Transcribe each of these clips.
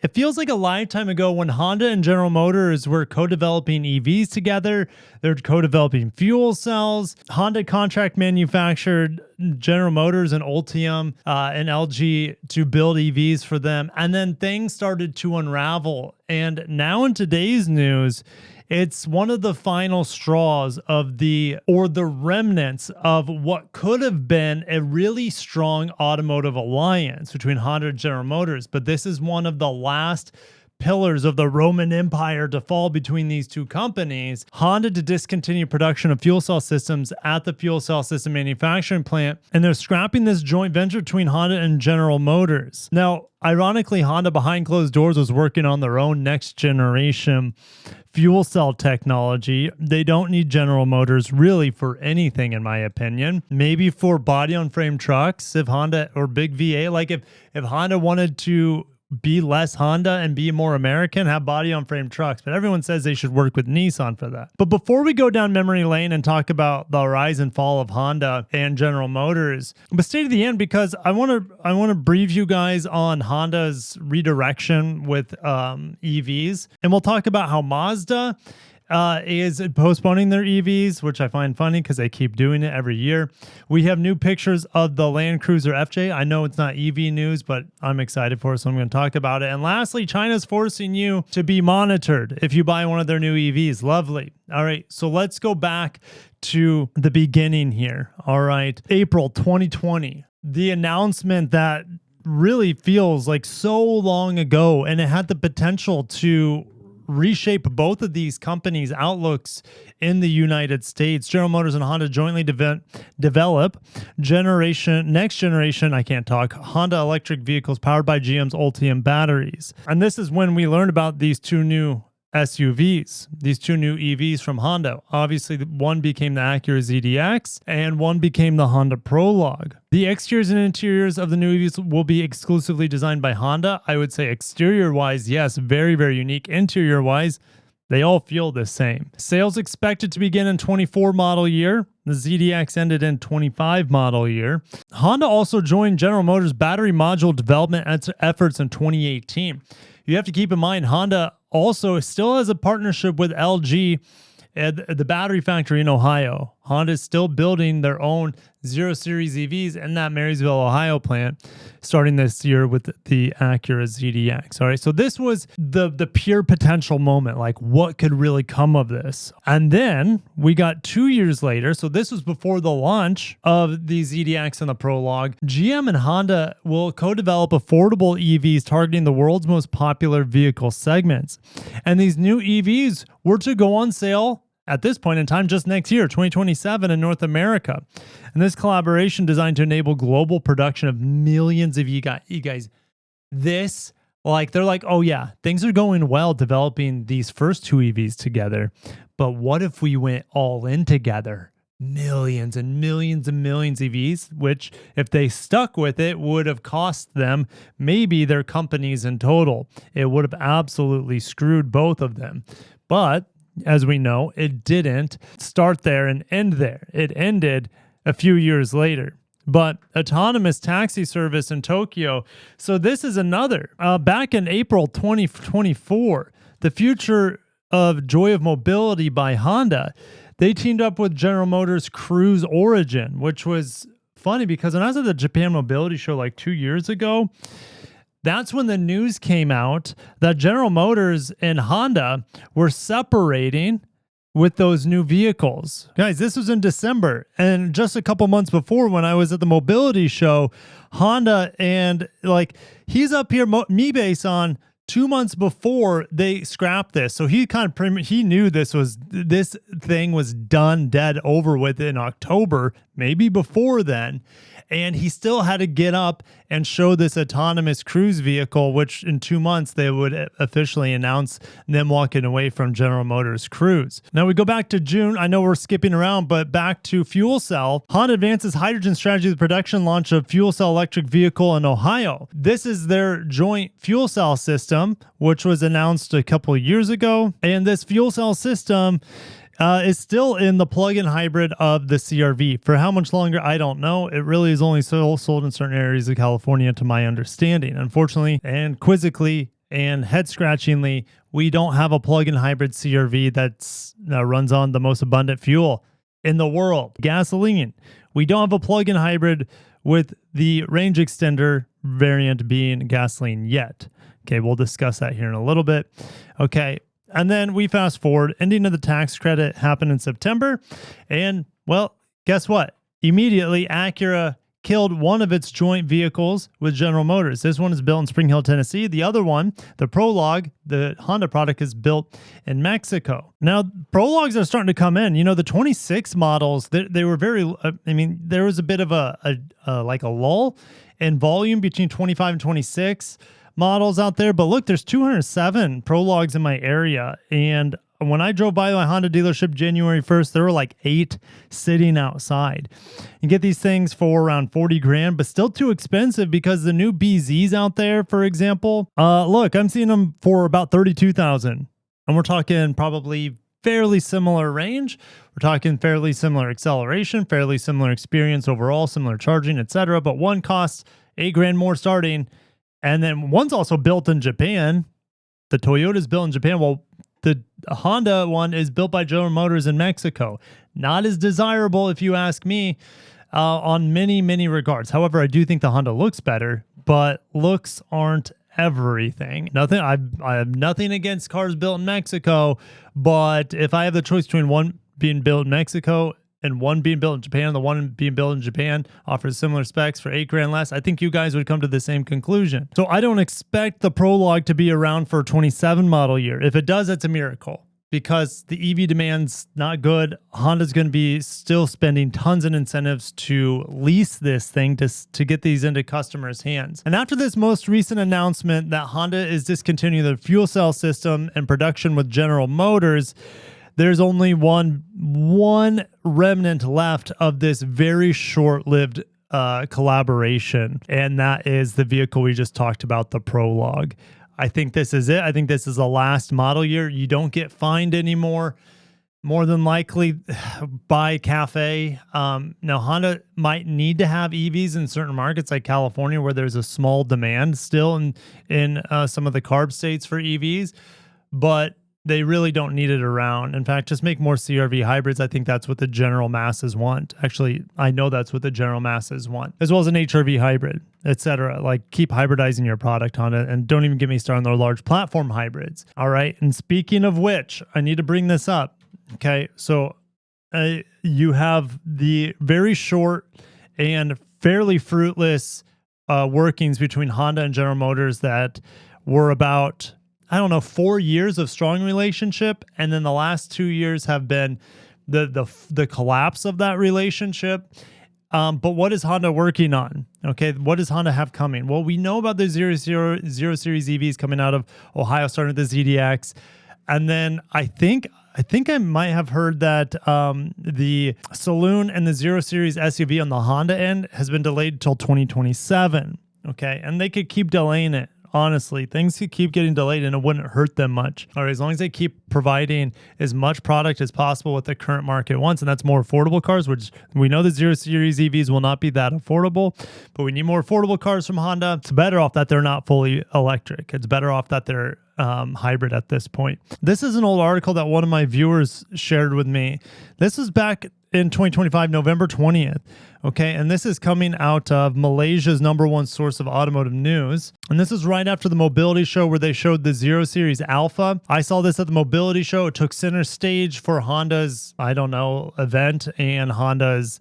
It feels like a lifetime ago when Honda and General Motors were co-developing EVs together. They're co-developing fuel cells. Honda contract manufactured General Motors and Ultium and LG to build EVs for them. And then things started to unravel. And now in today's news, it's one of the final straws of the remnants of what could have been a really strong automotive alliance between Honda and General Motors. But this is one of the last pillars of the Roman Empire to fall between these two companies. Honda to discontinue production of fuel cell systems at the fuel cell system manufacturing plant, and they're scrapping this joint venture between Honda and General Motors. Now, ironically, Honda behind closed doors was working on their own next generation fuel cell technology. They don't need General Motors really for anything, in my opinion. Maybe for body on frame trucks, if Honda or big VA, like if Honda wanted to be less Honda and be more American, have body on frame trucks. But everyone says they should work with Nissan for that. But before we go down memory lane and talk about the rise and fall of Honda and General Motors, but stay to the end because I want to brief you guys on Honda's redirection with EVs, and we'll talk about how Mazda is postponing their EVs, which I find funny because they keep doing it every year. We have new pictures of the Land Cruiser FJ. I know it's not EV news, but I'm excited for it, so I'm going to talk about it. And lastly, China's forcing you to be monitored if you buy one of their new EVs. Lovely. All right, so let's go back to the beginning here. All right, April 2020, the announcement that really feels like so long ago, and it had the potential to reshape both of these companies' outlooks in the United States. General Motors and Honda jointly develop next generation Honda electric vehicles powered by GM's Ultium batteries. And this is when we learned about these two new SUVs, these two new EVs from Honda. Obviously, one became the Acura ZDX and one became the Honda Prologue. The exteriors and interiors of the new EVs will be exclusively designed by Honda. I would say exterior-wise, yes, very, very unique. Interior-wise, they all feel the same. Sales expected to begin in 24 model year. The ZDX ended in 25 model year. Honda also joined General Motors' battery module development efforts in 2018. You have to keep in mind, Honda also still has a partnership with LG at the battery factory in Ohio. Honda is still building their own 0 Series EVs in that Marysville, Ohio plant starting this year with the Acura ZDX. All right, so this was the pure potential moment, like what could really come of this. And then we got 2 years later, so this was before the launch of the ZDX and the Prologue. GM and Honda will co-develop affordable EVs targeting the world's most popular vehicle segments. And these new EVs were to go on sale at this point in time just next year, 2027 in North America. And this collaboration designed to enable global production of millions of you guys. This, like, they're like, oh yeah, things are going well developing these first two EVs together. But what if we went all in together? Millions and millions and millions of EVs, which if they stuck with it would have cost them maybe their companies in total. It would have absolutely screwed both of them. But as we know, it didn't start there and end there. It ended a few years later. But autonomous taxi service in Tokyo. So this is another. Back in April 2024, the future of Joy of Mobility by Honda, they teamed up with General Motors Cruise Origin, which was funny because when I was at the Japan Mobility Show like 2 years ago, that's when the news came out that General Motors and Honda were separating with those new vehicles. Guys, this was in December. And just a couple months before when I was at the Mobility Show, Honda and he's up here, Mibase on 2 months before they scrapped this. So he he knew this thing was done, dead, over with in October, maybe before then. And he still had to get up and show this autonomous cruise vehicle, which in 2 months they would officially announce them walking away from General Motors Cruise. Now we go back to June. I know we're skipping around, but back to fuel cell. Honda advances hydrogen strategy with production launch of fuel cell electric vehicle in Ohio. This is their joint fuel cell system, which was announced a couple of years ago. And this fuel cell system is still in the plug-in hybrid of the CR-V. For how much longer, I don't know. It really is only sold in certain areas of California, to my understanding. Unfortunately and quizzically, And head scratchingly, we don't have a plug-in hybrid CRV that runs on the most abundant fuel in the world, gasoline. We don't have a plug-in hybrid with the range extender variant being gasoline yet. Okay, we'll discuss that here in a little bit. Okay, and then we fast forward, ending of the tax credit happened in September. And well, guess what? Immediately, Acura killed one of its joint vehicles with General Motors. This one is built in Spring Hill, Tennessee. The other one, the Prologue, the Honda product, is built in Mexico. Now, Prologues are starting to come in. You know, the 26 models, they were very, there was a bit of a lull in volume between 25 and 26 models out there. But look, there's 207 Prologues in my area. And when I drove by my Honda dealership January 1st, there were like 8 sitting outside. You get these things for around 40 grand, but still too expensive because the new BZs out there, for example, look, I'm seeing them for about 32,000. And we're talking probably fairly similar range. We're talking fairly similar acceleration, fairly similar experience overall, similar charging, etc. But one costs 8 grand more starting. And then one's also built in Japan. The Toyota's built in Japan. Well, the Honda one is built by General Motors in Mexico. Not as desirable, if you ask me, on many, many regards. However, I do think the Honda looks better, but looks aren't everything. I have nothing against cars built in Mexico, but if I have the choice between one being built in Mexico and one being built in Japan, the one being built in Japan offers similar specs for 8 grand less, I think you guys would come to the same conclusion. So I don't expect the Prologue to be around for a 27 model year. If it does, it's a miracle because the EV demand's not good. Honda's going to be still spending tons of incentives to lease this thing to get these into customers' hands. And after this most recent announcement that Honda is discontinuing the fuel cell system and production with General Motors, there's only one remnant left of this very short-lived collaboration, and that is the vehicle we just talked about, the Prologue. I think this is it. I think this is the last model year. You don't get fined anymore, more than likely by CAFE. Now, Honda might need to have EVs in certain markets like California where there's a small demand still in some of the CARB states for EVs, but they really don't need it around. In fact, just make more CRV hybrids. I think that's what the general masses want. Actually, I know that's what the general masses want, as well as an HRV hybrid, etc. Like, keep hybridizing your product, Honda, and don't even get me started on their large platform hybrids. All right. And speaking of which, I need to bring this up. Okay. So you have the very short and fairly fruitless workings between Honda and General Motors that were about, 4 years of strong relationship, and then the last 2 years have been the collapse of that relationship. But what is Honda working on? Okay, what does Honda have coming? Well, we know about the 0 Series EVs coming out of Ohio, starting with the ZDX, and then I think I might have heard that the Saloon and the 0 Series SUV on the Honda end has been delayed until 2027. Okay, and they could keep delaying it. Honestly, things could keep getting delayed and it wouldn't hurt them much. All right, as long as they keep providing as much product as possible what the current market wants, and that's more affordable cars, which we know the 0 Series EVs will not be that affordable, but we need more affordable cars from Honda. It's better off that they're not fully electric. It's better off that they're hybrid at this point. This is an old article that one of my viewers shared with me. This is back in 2025, November 20th. Okay, and this is coming out of Malaysia's #1 source of automotive news. And this is right after the mobility show where they showed the 0 Series Alpha. I saw this at the mobility show. It took center stage for Honda's, event and Honda's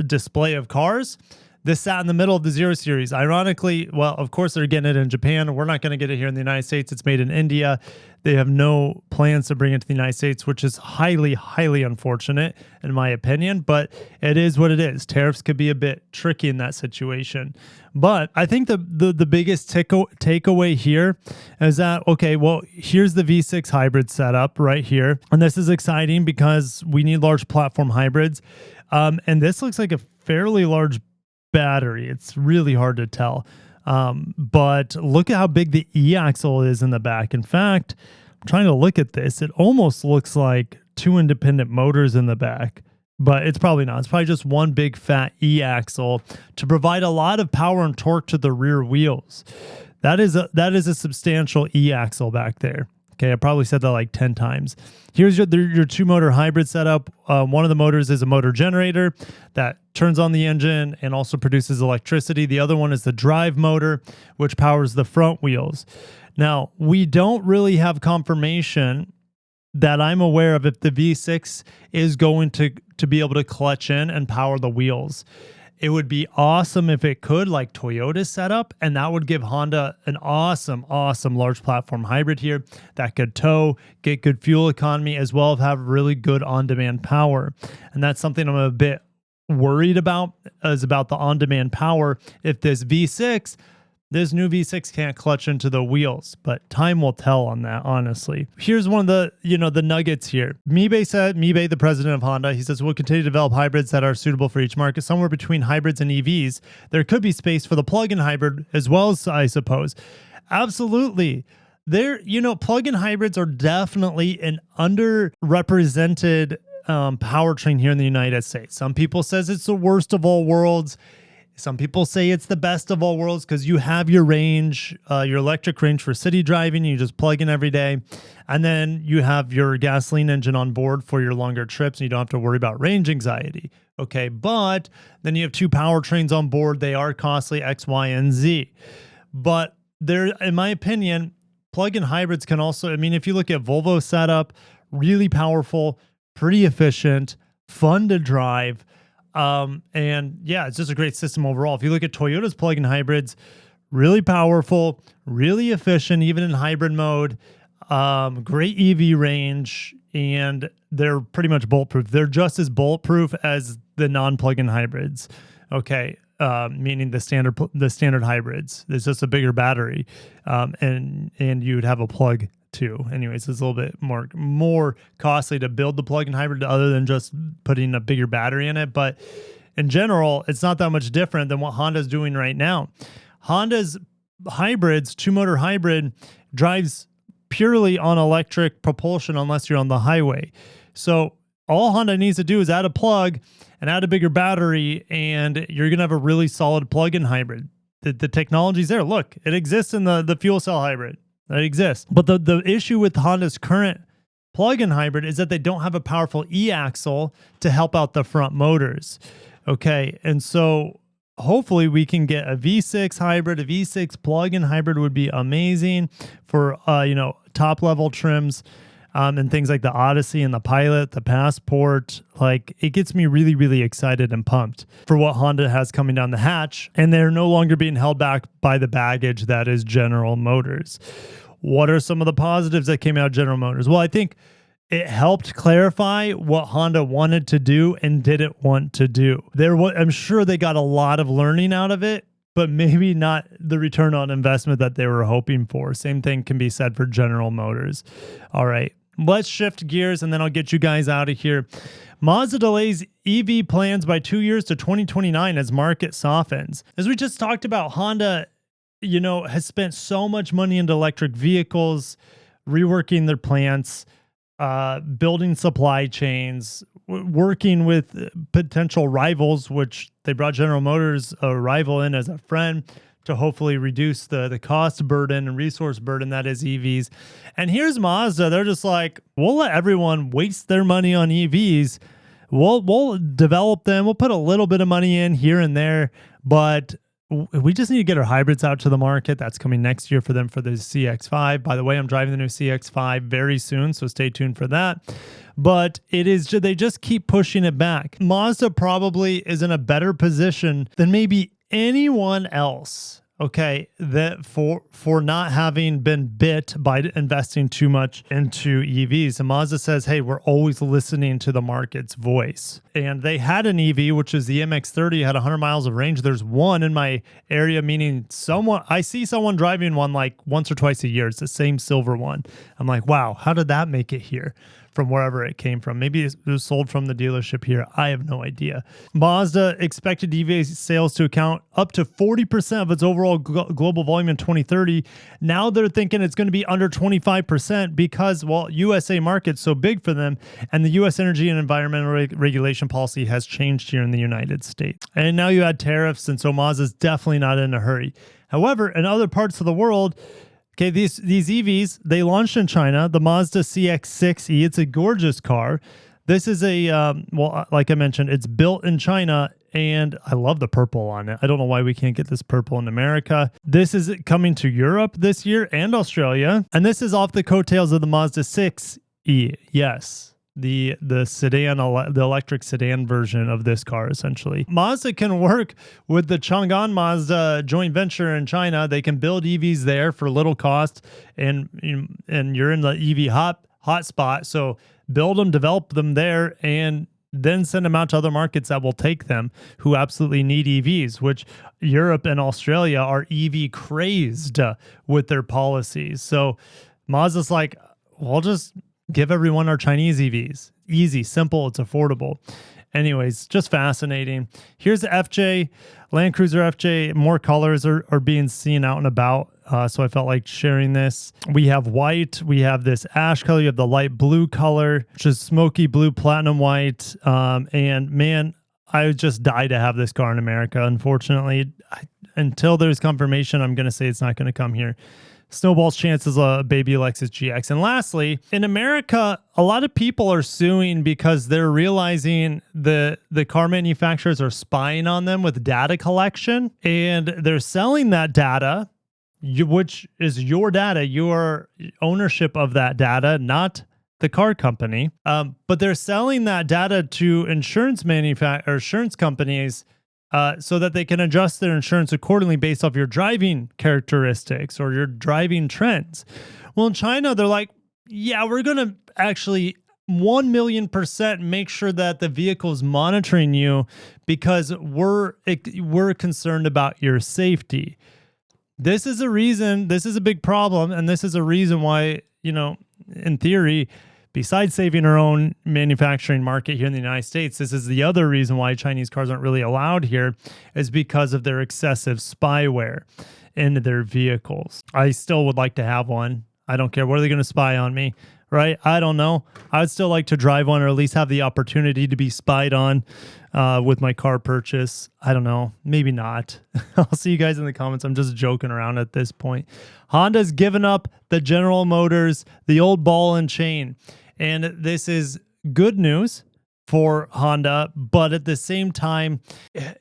display of cars. This sat in the middle of the 0 Series. Ironically, well, of course, they're getting it in Japan. We're not going to get it here in the United States. It's made in India. They have no plans to bring it to the United States, which is highly, highly unfortunate, in my opinion. But it is what it is. Tariffs could be a bit tricky in that situation. But I think the biggest takeaway here is that, okay, well, here's the V6 hybrid setup right here. And this is exciting because we need large platform hybrids. And this looks like a fairly large battery. It's really hard to tell. But look at how big the e-axle is in the back. In fact, I'm trying to look at this. It almost looks like 2 independent motors in the back, but it's probably not. It's probably just one big fat e-axle to provide a lot of power and torque to the rear wheels. That is a substantial e-axle back there. Okay, I probably said that like 10 times. Here's your two-motor hybrid setup. One of the motors is a motor generator that turns on the engine and also produces electricity. The other one is the drive motor, which powers the front wheels. Now, we don't really have confirmation that I'm aware of if the V6 is going to be able to clutch in and power the wheels. It would be awesome if it could, like Toyota's setup, and that would give Honda an awesome large platform hybrid here that could tow, get good fuel economy, as well as have really good on-demand power. And that's something I'm a bit worried about, is about the on-demand power. If this new V6 can't clutch into the wheels, but time will tell on that, honestly. Here's one of the nuggets here. Mibe, the president of Honda, he says, we'll continue to develop hybrids that are suitable for each market. Somewhere between hybrids and EVs, there could be space for the plug-in hybrid as well, I suppose. Absolutely. Plug-in hybrids are definitely an underrepresented powertrain here in the United States. Some people says it's the worst of all worlds. Some people say it's the best of all worlds because you have your range, your electric range for city driving. You just plug in every day. And then you have your gasoline engine on board for your longer trips, and you don't have to worry about range anxiety. Okay, but then you have two powertrains on board. They are costly, X, Y, and Z. But there, in my opinion, plug-in hybrids can also, if you look at Volvo setup, really powerful, pretty efficient, fun to drive. And yeah, it's just a great system overall. If you look at Toyota's plug-in hybrids, really powerful, really efficient, even in hybrid mode, great EV range, and they're pretty much bulletproof. They're just as bulletproof as the non-plug-in hybrids. Okay. Meaning the standard hybrids. There's just a bigger battery, and you would have a plug too. Anyways, it's a little bit more costly to build the plug-in hybrid other than just putting a bigger battery in it. But in general, it's not that much different than what Honda's doing right now. Honda's hybrids, two-motor hybrid, drives purely on electric propulsion unless you're on the highway. So all Honda needs to do is add a plug and add a bigger battery, and you're going to have a really solid plug-in hybrid. The technology's there. Look, it exists in the fuel cell hybrid. That exists. But the issue with Honda's current plug-in hybrid is that they don't have a powerful e-axle to help out the front motors. Okay, and so hopefully we can get a V6 hybrid. A V6 plug-in hybrid would be amazing for top level trims, and things like the Odyssey and the Pilot, the Passport. Like, it gets me really, really excited and pumped for what Honda has coming down the hatch, and they're no longer being held back by the baggage that is General Motors. What are some of the positives that came out of General Motors? Well, I think it helped clarify what Honda wanted to do and didn't want to do. I'm sure they got a lot of learning out of it, but maybe not the return on investment that they were hoping for. Same thing can be said for General Motors. All right, let's shift gears and then I'll get you guys out of here. Mazda delays EV plans by 2 years to 2029 as market softens. As we just talked about, Honda, has spent so much money into electric vehicles, reworking their plants, building supply chains, working with potential rivals, which they brought General Motors, a rival, in as a friend to hopefully reduce the cost burden and resource burden that is EVs. And here's Mazda. They're just like, we'll let everyone waste their money on EVs. We'll develop them. We'll put a little bit of money in here and there, but we just need to get our hybrids out to the market. That's coming next year for them for the CX-5. By the way, I'm driving the new CX-5 very soon, so stay tuned for that. But they just keep pushing it back. Mazda probably is in a better position than maybe anyone else, okay, that for not having been bit by investing too much into EVs. And Mazda says, hey, we're always listening to the market's voice. And they had an EV, which is the MX-30, had 100 miles of range. There's one in my area, meaning I see someone driving one like once or twice a year. It's the same silver one. I'm like, wow, how did that make it here from wherever it came from? Maybe it was sold from the dealership here. I have no idea. Mazda expected EV sales to account up to 40% of its overall global volume in 2030. Now they're thinking it's going to be under 25% because, well, USA market's so big for them, and the U.S. energy and environmental regulation policy has changed here in the United States. And now you add tariffs, and so Mazda's definitely not in a hurry. However, in other parts of the world, okay, these EVs, they launched in China, the Mazda CX-6E. It's a gorgeous car. This is like I mentioned, it's built in China, and I love the purple on it. I don't know why we can't get this purple in America. This is coming to Europe this year and Australia, and this is off the coattails of the Mazda 6E. Yes, the sedan, the electric sedan version of this car, essentially. Mazda can work with the Chang'an Mazda joint venture in China. They can build EVs there for little cost, and you're in the EV hotspot, so build them, develop them there, and then send them out to other markets that will take them, who absolutely need EVs, which Europe and Australia are EV crazed with their policies. So Mazda's like, we'll just give everyone our Chinese EVs. Easy, simple, it's affordable. Anyways, just fascinating. Here's the FJ, Land Cruiser FJ. More colors are being seen out and about. So I felt like sharing this. We have white. We have this ash color. You have the light blue color, which is smoky blue, platinum white. And man, I would just die to have this car in America. Unfortunately, until there's confirmation, I'm going to say it's not going to come here. Snowball's chances a baby Lexus GX. And lastly, in America, a lot of people are suing because they're realizing the car manufacturers are spying on them with data collection, and they're selling that data, which is your data, your ownership of that data, not the car company. But they're selling that data to insurance companies so that they can adjust their insurance accordingly based off your driving characteristics or your driving trends. Well, in China, they're like, yeah, we're going to actually 1,000,000% make sure that the vehicle is monitoring you because we're concerned about your safety. This is a reason, this is a big problem, and this is a reason why, in theory, besides saving our own manufacturing market here in the United States, this is the other reason why Chinese cars aren't really allowed here, is because of their excessive spyware into their vehicles. I still would like to have one. I don't care. What are they going to spy on me, right? I don't know. I would still like to drive one, or at least have the opportunity to be spied on with my car purchase. I don't know. Maybe not. I'll see you guys in the comments. I'm just joking around at this point. Honda's given up the General Motors, the old ball and chain. And this is good news for Honda, but at the same time,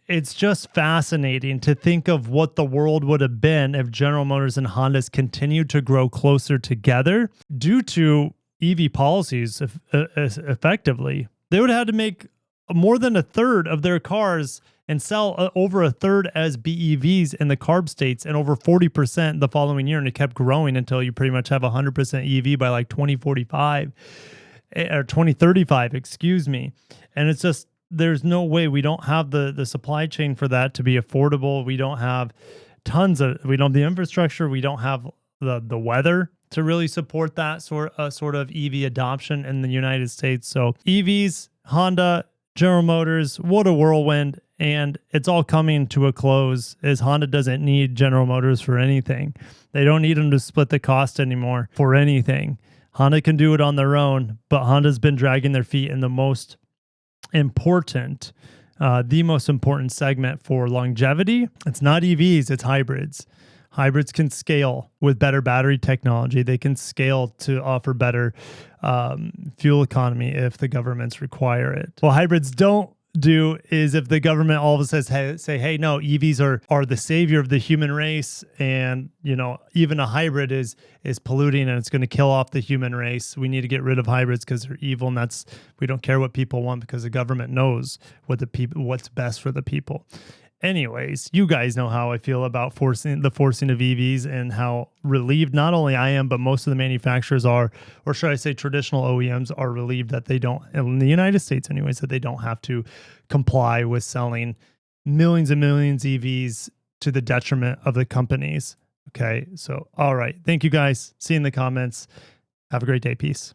it's just fascinating to think of what the world would have been if General Motors and Honda's continued to grow closer together due to EV policies. Effectively, they would have had to make more than a third of their cars and sell over a third as BEVs in the CARB states, and over 40% the following year. And it kept growing until you pretty much have 100% EV by like 2045 or 2035, excuse me. And it's just, there's no way. We don't have the supply chain for that to be affordable. We don't have we don't have the infrastructure. We don't have the weather to really support that sort of EV adoption in the United States. So EVs, Honda, General Motors, what a whirlwind. And it's all coming to a close, as Honda doesn't need General Motors for anything. They don't need them to split the cost anymore for anything. Honda can do it on their own, but Honda's been dragging their feet in the most important segment for longevity. It's not EVs, it's hybrids. Hybrids can scale with better battery technology. They can scale to offer better fuel economy if the governments require it. What hybrids don't do is if the government all of a sudden say, hey, no, EVs are the savior of the human race, and even a hybrid is polluting and it's going to kill off the human race. We need to get rid of hybrids because they're evil, and we don't care what people want because the government knows what's best for the people. Anyways, you guys know how I feel about forcing of EVs, and how relieved not only I am, but most of the manufacturers are, or should I say traditional OEMs are relieved that they don't, in the United States anyways, that they don't have to comply with selling millions and millions EVs to the detriment of the companies. Okay, so all right. Thank you guys. See you in the comments. Have a great day. Peace.